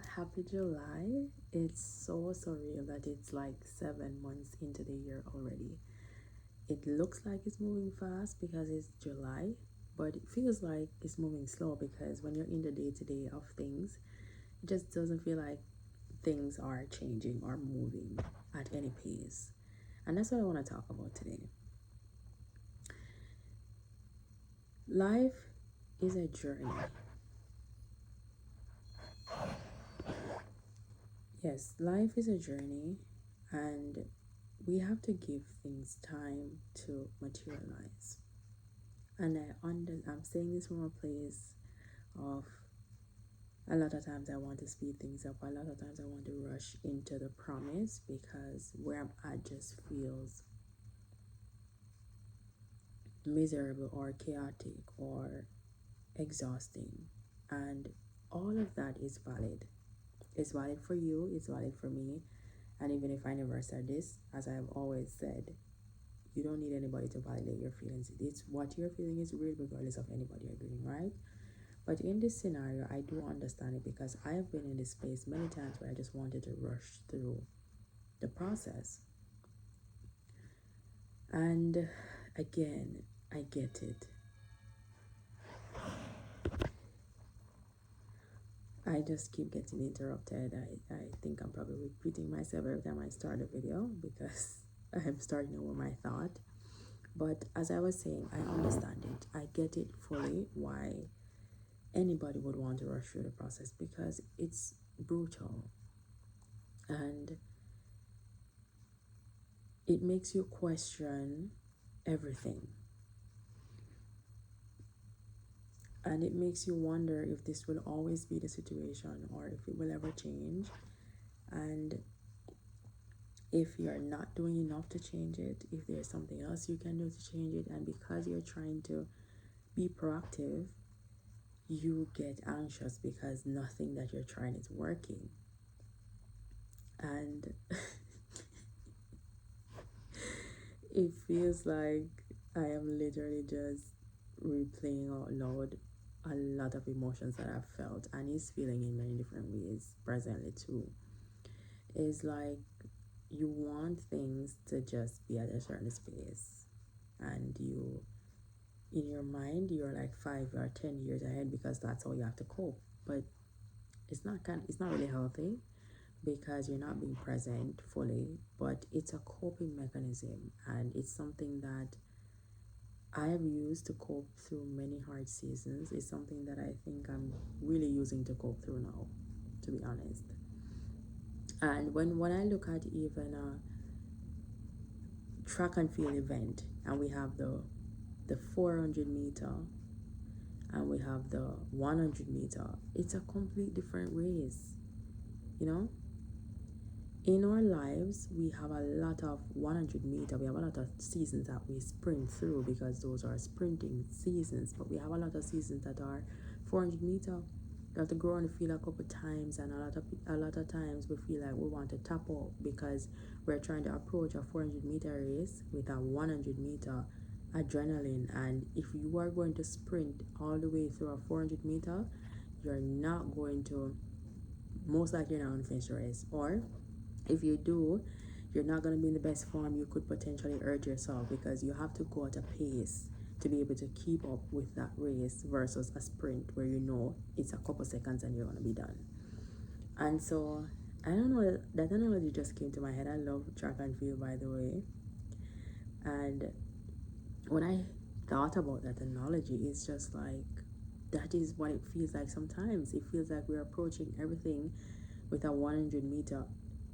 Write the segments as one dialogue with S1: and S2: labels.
S1: happy July. It's so surreal that it's like 7 months into the year already. It looks like it's moving fast because it's July, but it feels like it's moving slow because when you're in the day-to-day of things, it just doesn't feel like things are changing or moving at any pace. And that's what I want to talk about today. Life is a journey. Yes, life is a journey, and we have to give things time to materialize. And I'm saying this from a place of a lot of times I want to speed things up. A lot of times I want to rush into the promise because where I'm at just feels miserable or chaotic or exhausting. And all of that is valid. It's valid for you, it's valid for me. And even if I never said this, as I've always said, you don't need anybody to validate your feelings. It's what you're feeling is real regardless of anybody agreeing, right? But in this scenario, I do understand it because I have been in this space many times where I just wanted to rush through the process. And again, I get it. I just keep getting interrupted. I think I'm probably repeating myself every time I start a video because I'm starting over my thought. But as I was saying, I understand it. I get it fully why anybody would want to rush through the process because it's brutal and it makes you question everything. And it makes you wonder if this will always be the situation or if it will ever change. And if you're not doing enough to change it, if there's something else you can do to change it, and because you're trying to be proactive, you get anxious because nothing that you're trying is working. And it feels like I am literally just replaying out loud a lot of emotions that I've felt and is feeling in many different ways presently too. It's like you want things to just be at a certain space, and you, in your mind, you're like 5 or 10 years ahead because that's how you have to cope. But it's not really healthy because you're not being present fully. But it's a coping mechanism, and it's something that I have used to cope through many hard seasons. It's something that I think I'm really using to cope through now, to be honest. And when I look at even a track and field event, and we have the 400 meter and we have the 100 meter, it's a complete different race, you know. In our lives, we have a lot of 100 meter, we have a lot of seasons that we sprint through because those are sprinting seasons, but we have a lot of seasons that are 400 meter. You have to go on the field a couple times, and a lot of times we feel like we want to tap out because we're trying to approach a 400 meter race with a 100 meter adrenaline. And if you are going to sprint all the way through a 400 meter, you're not going to, most likely you're not going to finish the race, or if you do, you're not going to be in the best form. You could potentially hurt yourself because you have to go at a pace to be able to keep up with that race versus a sprint where you know it's a couple seconds and you're going to be done. And so, I don't know, that analogy just came to my head. I love track and field, by the way. And when I thought about that analogy, it's just like, that is what it feels like sometimes. It feels like we're approaching everything with a 100 meter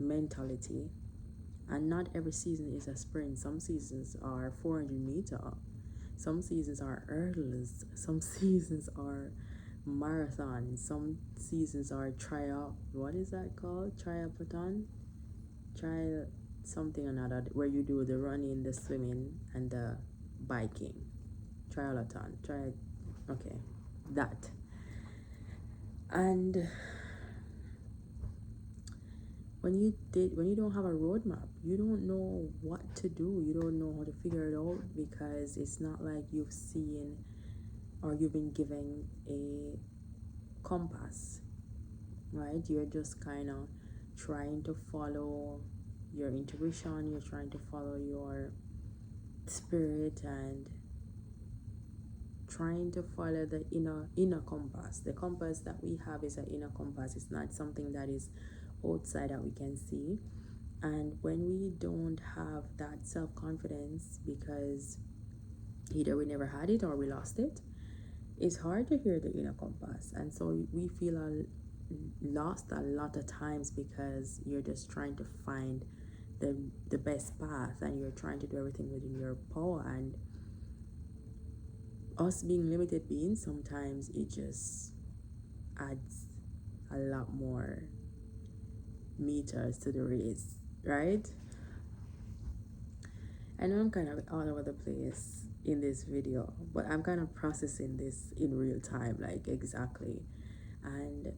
S1: mentality, and not every season is a sprint. Some seasons are 400 meter, some seasons are hurdles, some seasons are marathons, some seasons are what is that called, triathlon, something or another, where you do the running, the swimming, and the biking. Triathlon, okay, that. And when you don't have a roadmap, you don't know what to do, you don't know how to figure it out, because it's not like you've seen or you've been given a compass right? You're just kind of trying to follow your intuition, you're trying to follow your spirit, and trying to follow the inner compass. The compass that we have is an inner compass. It's not something that is outside that we can see. And when we don't have that self-confidence because either we never had it or we lost it, it's hard to hear the inner compass. And so we feel lost a lot of times because you're just trying to find the best path, and you're trying to do everything within your power. And us being limited beings, sometimes it just adds a lot more meters to the race, right? I know I'm kind of all over the place in this video, but I'm kind of processing this in real time, like exactly. And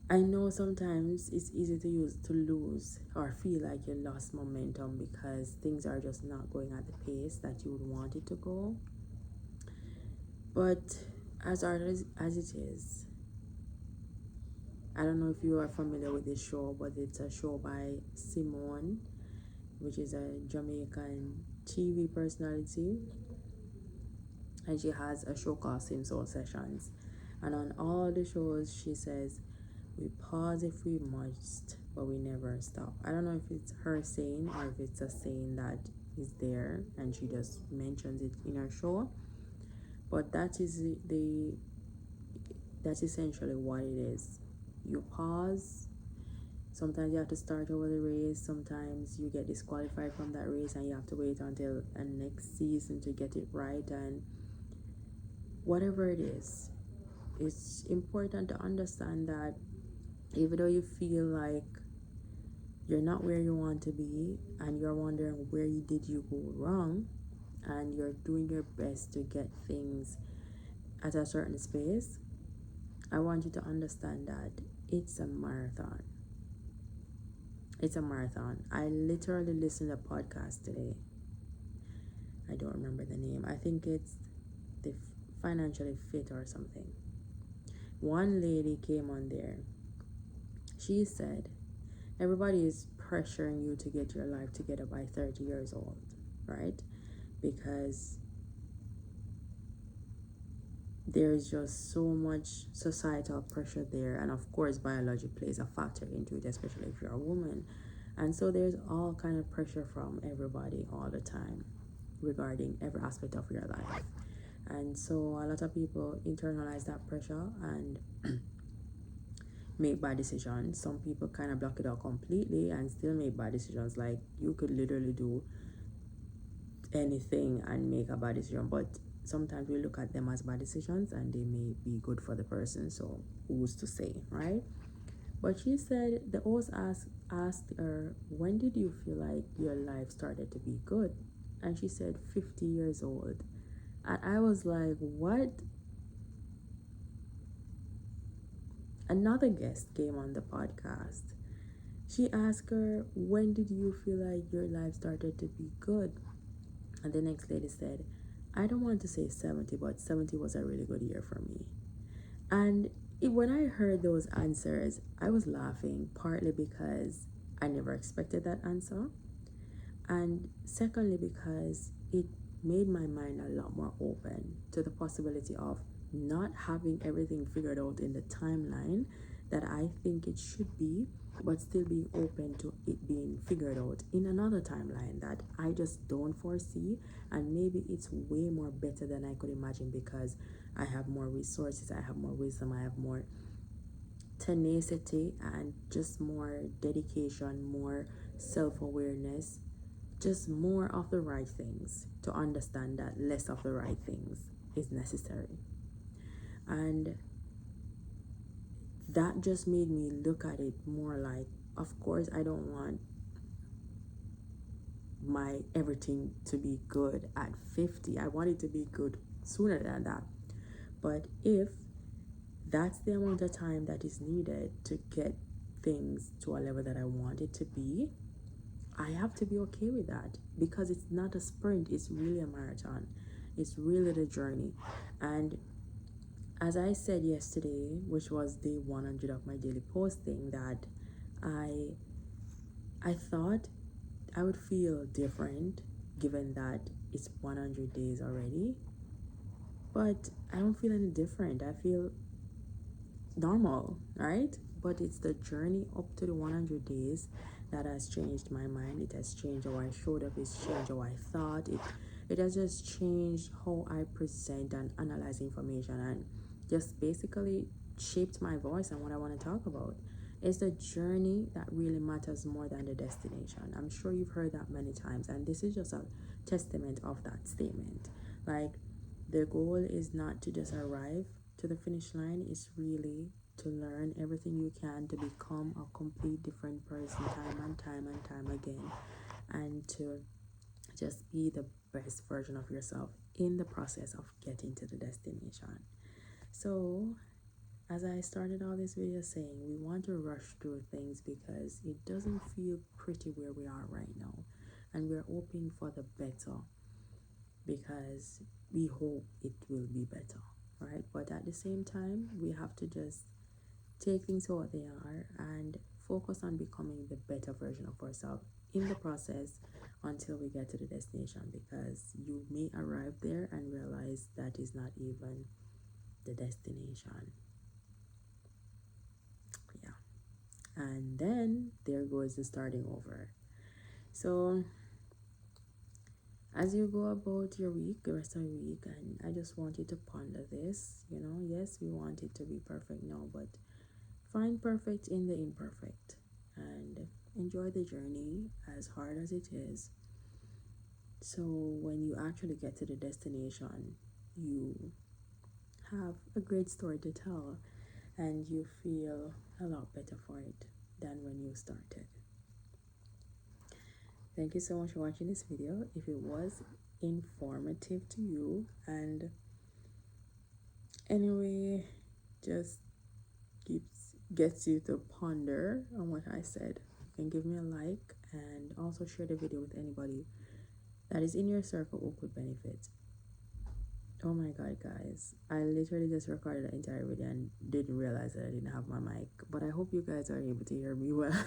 S1: I know sometimes it's easy to lose or feel like you lost momentum because things are just not going at the pace that you would want it to go. But as hard as it is, I don't know if you are familiar with this show, but it's a show by Simone, which is a Jamaican TV personality, and she has a show called Sim Soul Sessions. And on all the shows, she says, "We pause if we must, but we never stop." I don't know if it's her saying or if it's a saying that is there and she just mentions it in her show, but that's essentially what it is. You pause. Sometimes you have to start over the race. Sometimes you get disqualified from that race and you have to wait until the next season to get it right. And whatever it is, it's important to understand that even though you feel like you're not where you want to be and you're wondering where did you go wrong, and you're doing your best to get things at a certain space, I want you to understand that it's a marathon. It's a marathon. I literally listened to a podcast today. I don't remember the name. I think it's the Financially Fit or something. One lady came on there. She said, everybody is pressuring you to get your life together by 30 years old, right? Because there's just so much societal pressure there, and of course biology plays a factor into it, especially if you're a woman. And so there's all kind of pressure from everybody all the time regarding every aspect of your life. And so a lot of people internalize that pressure and make bad decisions. Some people kind of block it out completely and still make bad decisions. Like, you could literally do anything and make a bad decision, but sometimes we look at them as bad decisions and they may be good for the person, so who's to say, right? But she said the host asked her, when did you feel like your life started to be good? And she said 50 years old. And I was like, what? Another guest came on the podcast. She asked her, when did you feel like your life started to be good? And the next lady said, I don't want to say 70, but 70 was a really good year for me. And when I heard those answers, I was laughing, partly because I never expected that answer, and secondly because it made my mind a lot more open to the possibility of not having everything figured out in the timeline that I think it should be, but still being open to it being figured out in another timeline that I just don't foresee, and maybe it's way more better than I could imagine because I have more resources, I have more wisdom, I have more tenacity, and just more dedication, more self-awareness, just more of the right things to understand that less of the right things is necessary. And that just made me look at it more like, of course I don't want my everything to be good at 50. I want it to be good sooner than that. But if that's the amount of time that is needed to get things to a level that I want it to be, I have to be okay with that, because it's not a sprint, it's really a marathon. It's really the journey. And as I said yesterday, which was day 100 of my daily posting, that I I thought I would feel different given that it's 100 days already, but I don't feel any different. I feel normal, right? But it's the journey up to the 100 days that has changed my mind. It has changed how I showed up. It's changed how I thought. It has just changed how I present and analyze information, and just basically shaped my voice and what I want to talk about. It's the journey that really matters more than the destination. I'm sure you've heard that many times, and this is just a testament of that statement. Like, the goal is not to just arrive to the finish line, it's really to learn everything you can to become a complete different person time and time and time again, and to just be the best version of yourself in the process of getting to the destination. So, as I started all this video saying, we want to rush through things because it doesn't feel pretty where we are right now, and we're hoping for the better because we hope it will be better, right? But at the same time, we have to just take things for what they are and focus on becoming the better version of ourselves in the process until we get to the destination, because you may arrive there and realize that is not even the destination. Yeah. And then there goes the starting over. So as you go about your week, the rest of the week, and I just want you to ponder this. Yes, we want it to be perfect now, but find perfect in the imperfect and enjoy the journey as hard as it is. So when you actually get to the destination, you have a great story to tell and you feel a lot better for it than when you started. Thank you so much for watching this video. If it was informative to you and anyway just gets you to ponder on what I said, you can give me a like and also share the video with anybody that is in your circle who could benefit. Oh my god, guys, I literally just recorded the entire video and didn't realize that I didn't have my mic, but I hope you guys are able to hear me well.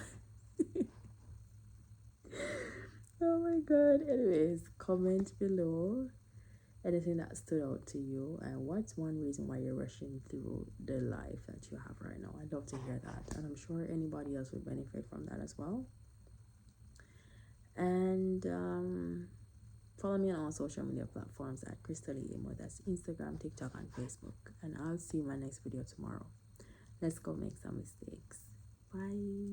S1: Oh my god. Anyways, comment below anything that stood out to you and what's one reason why you're rushing through the life that you have right now. I'd love to hear that, and I'm sure anybody else would benefit from that as well. And follow me on all social media platforms at Khrista-Lee, that's Instagram, TikTok, and Facebook. And I'll see you in my next video tomorrow. Let's go make some mistakes. Bye.